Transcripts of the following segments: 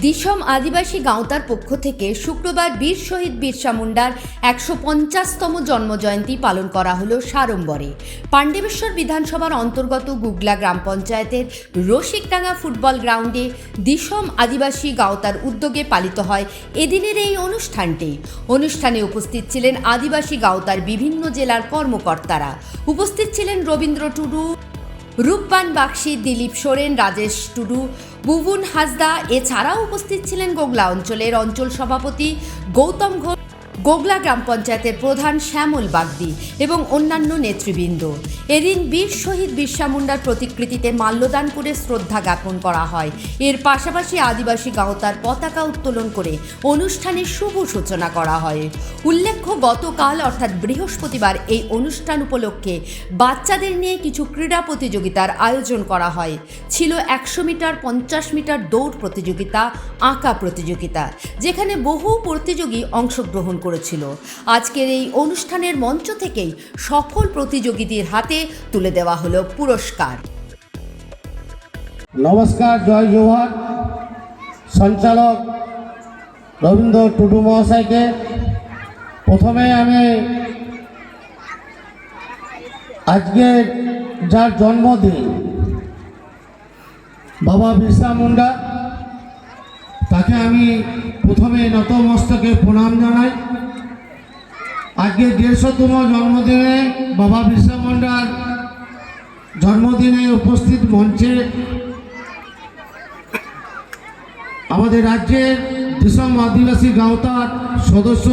দিসম আদিবাসী গাঁওতার পক্ষ থেকে শুক্রবার বীর শহীদ বিরসা মুন্ডার ১৫০তম জন্মজয়ন্তী পালন করা হলো সাড়ম্বরে। পাণ্ডবেশ্বর বিধানসভার অন্তর্গত গুগলা গ্রাম পঞ্চায়েতের রসিকডাঙ্গা ফুটবল গ্রাউন্ডে দিসম আদিবাসী গাঁওতার উদ্যোগে পালিত হয় এদিনের এই অনুষ্ঠানটি। অনুষ্ঠানে উপস্থিত ছিলেন আদিবাসী গাঁওতার বিভিন্ন জেলার কর্মকর্তারা। উপস্থিত ছিলেন রবীন্দ্র টুডু, রূপবান বাগশি, দিলীপ সোরেন, রাজেশ টুডু, বুবুন হাসদা। এছাড়াও উপস্থিত ছিলেন গোগলা অঞ্চলের অঞ্চল সভাপতি গৌতম ঘোষ, গোগলা গ্রাম পঞ্চায়েতের প্রধান শ্যামল বাগদি এবং অন্যান্য নেতৃবৃন্দ। এদিন বীর শহীদ বিরসা মুন্ডার প্রতিকৃতিতে মাল্যদান করে শ্রদ্ধা জ্ঞাপন করা হয়। এর পাশাপাশি আদিবাসী গাঁওতার পতাকা উত্তোলন করে অনুষ্ঠানের শুভ সূচনা করা হয়। উল্লেখ্য, গতকাল অর্থাৎ বৃহস্পতিবার এই অনুষ্ঠান উপলক্ষে বাচ্চাদের নিয়ে কিছু ক্রীড়া প্রতিযোগিতার আয়োজন করা হয়। ছিল ১০০ মিটার, ৫০ মিটার দৌড় প্রতিযোগিতা, আঁকা প্রতিযোগিতা, যেখানে বহু প্রতিযোগী অংশগ্রহণ করেছিল। আজকের এই অনুষ্ঠানের মঞ্চ থেকেই সফল প্রতিযোগীদের হাতে তুলে দেওয়া হলো পুরস্কার। নমস্কার, জয় জোহার। সঞ্চালক রবীন্দ্র টুডু মহাশয়কে প্রথমে আমি আজকে যার জন্মদিন বাবা বিরসা মুন্ডা, তাকে আমি প্রথমে নতমস্তকে প্রণাম জানাই। আজকে ১৫০তম জন্মদিনে বাবা বিরসা মুন্ডার জন্মদিনে উপস্থিত মঞ্চে আমাদের রাজ্যের দিসম আদিবাসী গাঁওতার সদস্য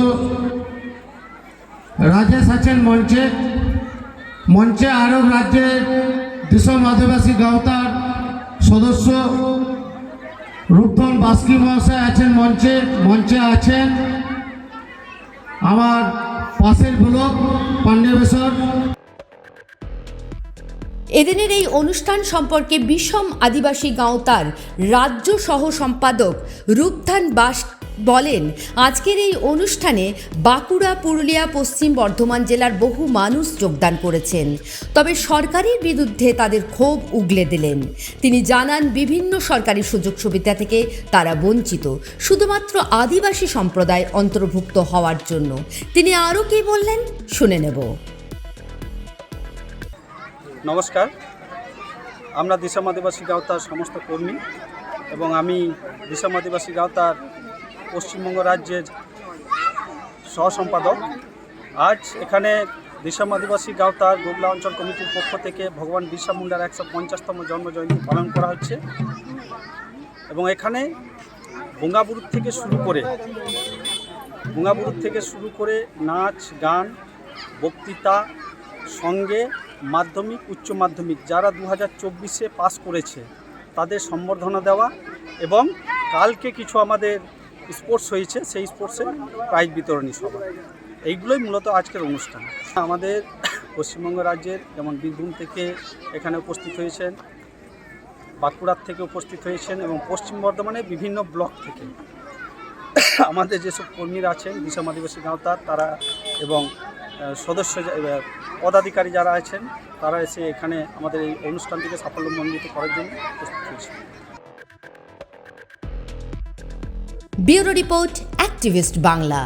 রাজেশ আছেন মঞ্চে আরও রাজ্যের দিসম আদিবাসী গাঁওতার সদস্য রূপধন বাস্কি মহাশয় আছেন মঞ্চে আছেন আমার পাশের ব্লক পাণ্ডবেশ্বর। এদিনের এই অনুষ্ঠান সম্পর্কে দিসম আদিবাসী গাঁওতার রাজ্য সহ সম্পাদক রূপধন বাস বলেন, আজকের এই অনুষ্ঠানে বাঁকুড়া, পুরুলিয়া, পশ্চিম বর্ধমান জেলার বহু মানুষ যোগদান করেছেন। তবে সরকারের বিরুদ্ধে তাদের ক্ষোভ উগলে দিলেন। তিনি জানান, বিভিন্ন সরকারি সুযোগ সুবিধা থেকে তারা বঞ্চিত, শুধুমাত্র আদিবাসী সম্প্রদায় অন্তর্ভুক্ত হওয়ার জন্য। তিনি আরও কি বললেন শুনে নেব। নমস্কার, আমরা দিসম আদিবাসী গাঁওতার সমস্ত কর্মী এবং আমি দিসম আদিবাসী গাঁওতার পশ্চিমবঙ্গ রাজ্যের সহ সম্পাদক। আজ এখানে দিসম আদিবাসী গাঁওতার গোগলা অঞ্চল কমিটির পক্ষ থেকে ভগবান বিরসা মুন্ডার ১৫০তম জন্মজয়ন্তী পালন করা হচ্ছে এবং এখানে বঙ্গাবুরুর থেকে শুরু করে নাচ, গান, বক্তৃতা, সঙ্গে মাধ্যমিক, উচ্চ মাধ্যমিক যারা 2024-এ পাস করেছে তাদের সম্বর্ধনা দেওয়া এবং কালকে কিছু আমাদের স্পোর্টস হয়েছে, সেই স্পোর্টসে প্রাইজ বিতরণী সভা, এইগুলোই মূলত আজকের অনুষ্ঠান। আমাদের পশ্চিমবঙ্গ রাজ্যের যেমন বীরভূম থেকে এখানে উপস্থিত হয়েছেন, বাঁকুড়ার থেকে উপস্থিত হয়েছেন এবং পশ্চিম বর্ধমানের বিভিন্ন ব্লক থেকে আমাদের যেসব কর্মীরা আছেন দিসম আদিবাসী গাঁওতার তারা এবং সদস্য পদাধিকারী যারা আছেন তারা এসে এখানে আমাদের এই অনুষ্ঠানটিকে সাফল্যমণ্ডিত করার জন্য উপস্থিত হয়েছে। Bureau report, activist Bangla.